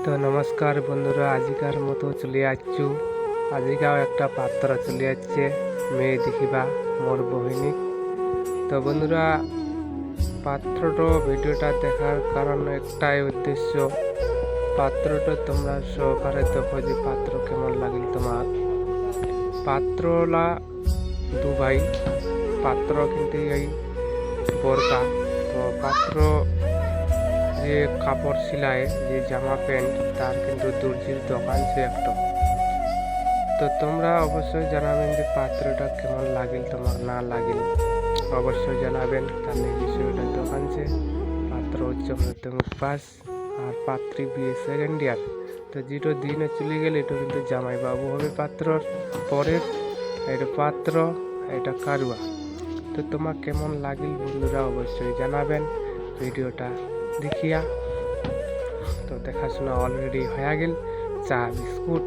তো নমস্কার বন্ধুরা, আজিকার মতো চলে যাচ্ছু। আজিকাও একটা পাত্র চলে যাচ্ছে মেয়ে দেখিবা মোর বহিনী। তো বন্ধুরা, পাত্রটা ভিডিওটা দেখার কারণ একটাই উদ্দেশ্য, পাত্রটা তোমরা সহকারে দেখো যে পাত্র কেমন লাগিল তোমার। পাত্রলা দু ভাই, পাত্র কিন্তু এই বরকা। তো পাত্র যে কাপড় সেলাই, যে জামা প্যান্ট, তার কিন্তু দর্জির দোকান সে একটা। তো তোমরা অবশ্যই জানাবেন যে পাত্রটা কেমন লাগিল তোমার, না লাগিল অবশ্যই জানাবেন। তার নিজস্ব একটা দোকান আছে, পাত্র উচ্চ মাধ্যমিক পাস আর পাত্রী বিয়ে সেকেন্ড ইয়ার। তো যেটা দিনে চলে গেলে এটা কিন্তু জামাই বাবু হবে পাত্রর পরের। এটা পাত্র, এটা কারুয়া। তো তোমার কেমন লাগিল বন্ধুরা অবশ্যই জানাবেন ভিডিওটা দেখিয়া। তো দেখাশোনা অলরেডি হয়ে গেল, চা বিস্কুট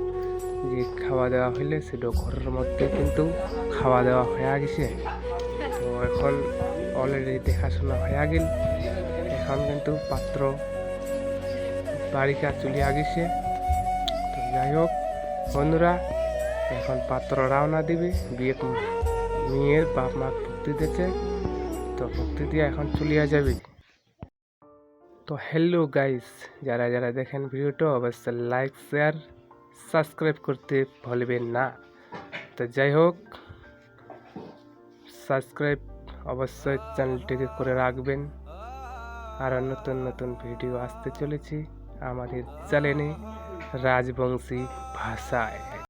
যে খাওয়া দাওয়া হইলে সেটা ঘরের মধ্যে কিন্তু খাওয়া দাওয়া হয়ে গেছে। তো এখন অলরেডি দেখাশোনা হয়ে গেল, এখন কিন্তু পাত্র বাড়িকা চলিয়া গেছে। তো যাই হোক বন্ধুরা, এখন পাত্র রওনা দিবে বিয়ে, মেয়ের বাপ মা ভক্তি দিচ্ছে। তো ভক্তি দিয়ে এখন চলিয়া যাবে। তো হ্যালো গাইস, যারা যারা দেখেন ভিডিওটা অবশ্যই লাইক শেয়ার সাবস্ক্রাইব করতে ভুলবেন না। তো যাই হোক, সাবস্ক্রাইব অবশ্যই চ্যানেলটিকে করে রাখবেন। আর নতুন নতুন ভিডিও আসতে চলেছি আমাদের চ্যানেলে রাজবংশী ভাষায়।